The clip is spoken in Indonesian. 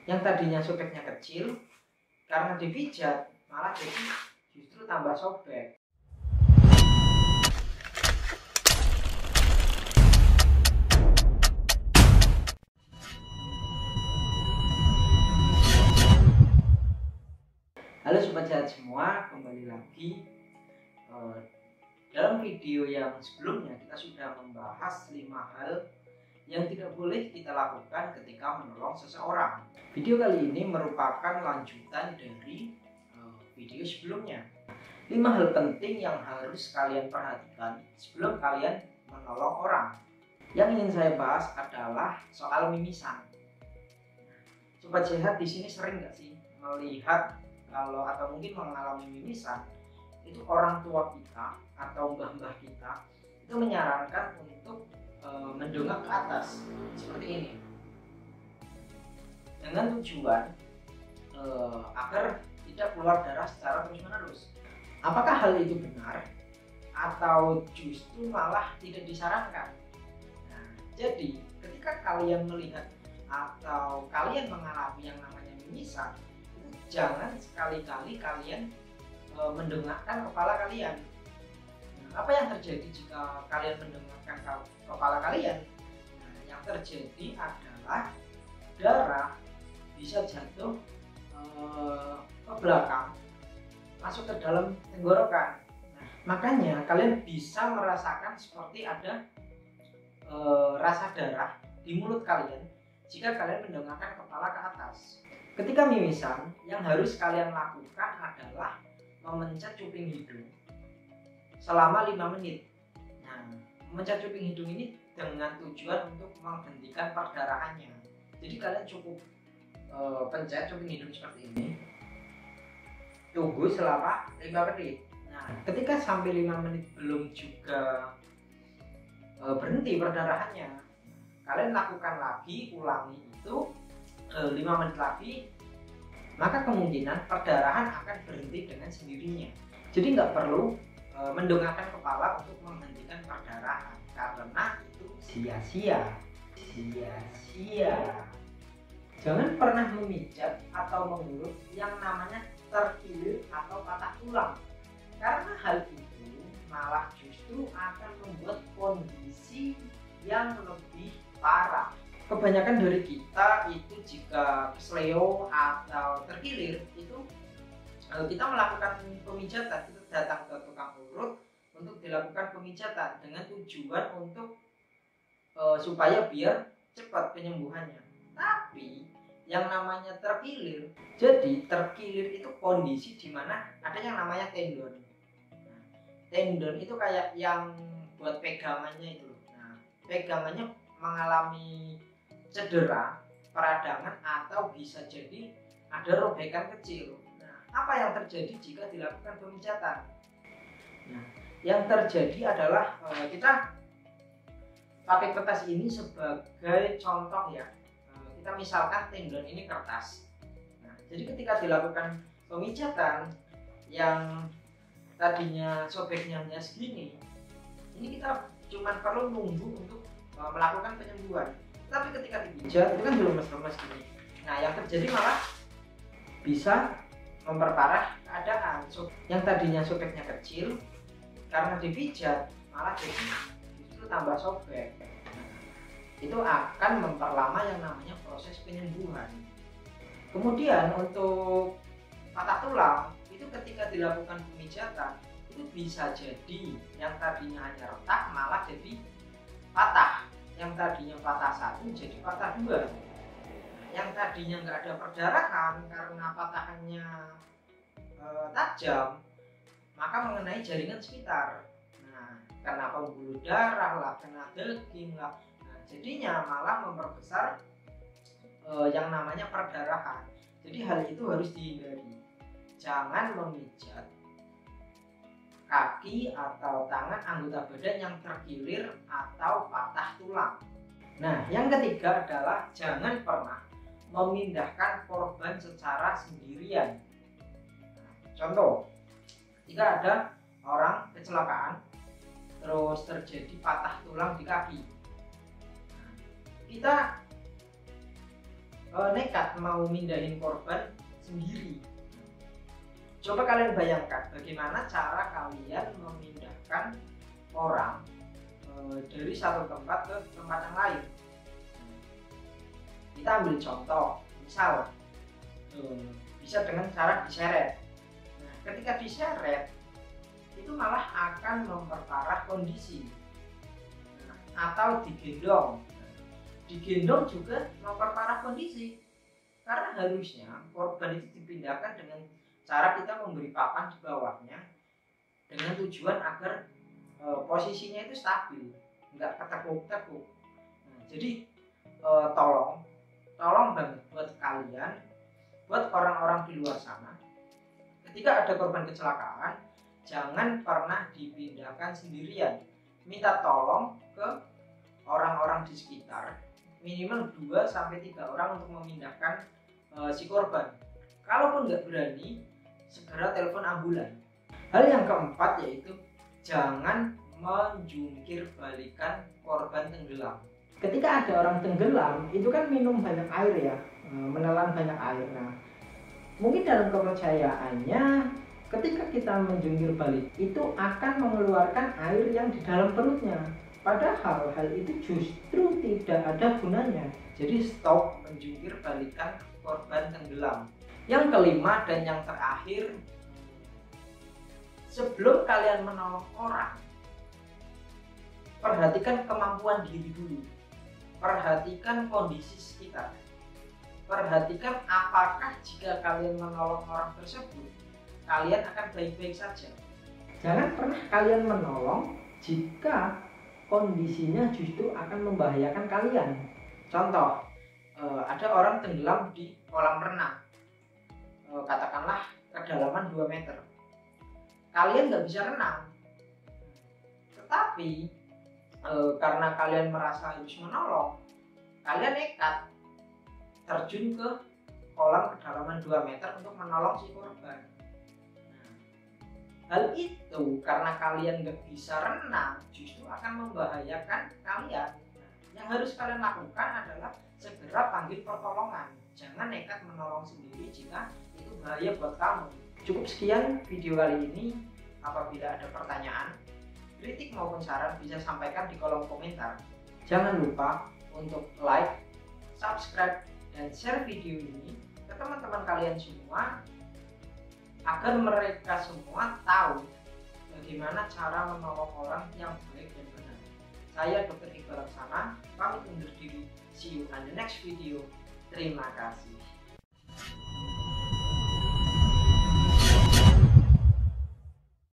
Yang tadinya sobeknya kecil, karena dipijat malah jadi justru tambah sobek. Halo sobat sehat semua, kembali lagi. Dalam video yang sebelumnya kita sudah membahas 5 hal yang tidak boleh kita lakukan ketika menolong seseorang. Video kali ini merupakan lanjutan dari video sebelumnya. 5 hal penting yang harus kalian perhatikan sebelum kalian menolong orang. Yang ingin saya bahas adalah soal mimisan. Sobat sehat di sini sering nggak sih melihat atau mungkin mengalami mimisan? Itu orang tua kita atau mbah-mbah kita itu menyarankan untuk mendongak ke atas seperti ini dengan tujuan agar tidak keluar darah secara terus-menerus. Apakah hal itu benar atau justru malah tidak disarankan? Nah, jadi ketika kalian melihat atau kalian mengalami yang namanya mimisan, itu jangan sekali-kali kalian mendongakkan kepala kalian. Nah, apa yang terjadi jika kalian mendongakkan kepala kalian? Nah, yang terjadi adalah darah bisa jatuh ke belakang, masuk ke dalam tenggorokan. Nah, makanya kalian bisa merasakan seperti ada rasa darah di mulut kalian jika kalian mendongakkan kepala ke atas. Ketika mimisan, yang harus kalian lakukan adalah memencet cuping hidung selama 5 menit. Nah, memencet cuping hidung ini dengan tujuan untuk menghentikan perdarahannya. Jadi kalian cukup pencet cuping hidung seperti ini, tunggu selama 5 menit. Nah, ketika sampai 5 menit belum juga berhenti perdarahannya, kalian lakukan lagi, ulangi itu 5 menit lagi, maka kemungkinan perdarahan akan berhenti dengan sendirinya. Jadi nggak perlu mendongakkan kepala untuk menghentikan perdarahan, karena itu sia-sia. Jangan pernah memijat atau mengurut yang namanya terkilir atau patah tulang, karena hal itu malah justru akan membuat kondisi yang lebih parah. Kebanyakan dari kita itu jika kesleo atau terkilir itu kita melakukan pemijatan, kita datang ke tukang urut untuk dilakukan pemijatan dengan tujuan untuk supaya biar cepat penyembuhannya. Tapi yang namanya terkilir, jadi terkilir itu kondisi di mana ada yang namanya tendon. Nah, tendon itu kayak yang buat pegangannya itu. Nah, pegangannya mengalami cedera, peradangan, atau bisa jadi ada robekan kecil. Nah, apa yang terjadi jika dilakukan pemijatan? Nah, yang terjadi adalah kita pakai kertas ini sebagai contoh ya. Kita misalkan tendon ini kertas. Nah, jadi ketika dilakukan pemijatan yang tadinya sobeknya hanya segini, ini kita cuma perlu nunggu untuk melakukan penyembuhan. Tapi ketika dipijat itu kan belum lemas gini. Nah, yang terjadi malah bisa memperparah keadaan. Yang tadinya sobeknya kecil, karena dipijat malah jadi justru tambah sobek. Itu akan memperlama yang namanya proses penyembuhan. Kemudian untuk patah tulang itu ketika dilakukan pemijatan itu bisa jadi yang tadinya hanya retak malah jadi patah. Yang tadinya patah 1 jadi patah 2. Yang tadinya nggak ada perdarahan karena patahannya tajam, maka mengenai jaringan sekitar. Nah, kena pembuluh darah lah, kena daging lah. Nah, jadinya malah memperbesar yang namanya perdarahan. Jadi hal itu harus dihindari. Jangan memijat kaki atau tangan anggota badan yang terkilir atau patah tulang. Nah, yang ketiga adalah jangan pernah memindahkan korban secara sendirian. Contoh, jika ada orang kecelakaan terus terjadi patah tulang di kaki, kita nekat mau mindahin korban sendiri. Coba kalian bayangkan bagaimana cara kalian memindahkan orang dari satu tempat ke tempat yang lain. Kita ambil contoh, misal bisa dengan cara diseret. Nah, ketika diseret itu malah akan memperparah kondisi. Atau digendong. Digendong juga memperparah kondisi. Karena harusnya korban itu dipindahkan dengan cara kita memberi papan di bawahnya dengan tujuan agar posisinya itu stabil, nggak ketekuk-tekuk. Nah, jadi tolong banget buat kalian, buat orang-orang di luar sana, ketika ada korban kecelakaan, jangan pernah dipindahkan sendirian. Minta tolong ke orang-orang di sekitar, minimal 2-3 orang untuk memindahkan si korban. Kalaupun nggak berani, segera telepon ambulan. Hal yang keempat yaitu jangan menjungkir balikan korban tenggelam. Ketika ada orang tenggelam, itu kan minum banyak air ya, menelan banyak air. Nah, mungkin dalam kepercayaannya, ketika kita menjungkir balik, itu akan mengeluarkan air yang di dalam perutnya. Padahal hal itu justru tidak ada gunanya. Jadi stop menjungkir balikan korban tenggelam. Yang kelima dan yang terakhir, sebelum kalian menolong orang, perhatikan kemampuan diri dulu. Perhatikan kondisi sekitar. Perhatikan apakah jika kalian menolong orang tersebut, kalian akan baik-baik saja. Jangan pernah kalian menolong jika kondisinya justru akan membahayakan kalian. Contoh, ada orang tenggelam di kolam renang, katakanlah kedalaman 2 meter. Kalian nggak bisa renang, tetapi karena kalian merasa harus menolong, kalian nekat terjun ke kolam kedalaman 2 meter untuk menolong si korban. Hal itu karena kalian nggak bisa renang justru akan membahayakan kalian. Yang harus kalian lakukan adalah segera panggil pertolongan. Jangan nekat menolong sendiri jika itu bahaya buat kamu. Cukup sekian video kali ini. Apabila ada pertanyaan, kritik maupun saran bisa sampaikan di kolom komentar. Jangan lupa untuk like, subscribe, dan share video ini ke teman-teman kalian semua agar mereka semua tahu bagaimana cara menolong orang yang baik dan benar. Saya Dr. Iqbal Laksana, pamit undur diri. See you on the next video. Terima kasih.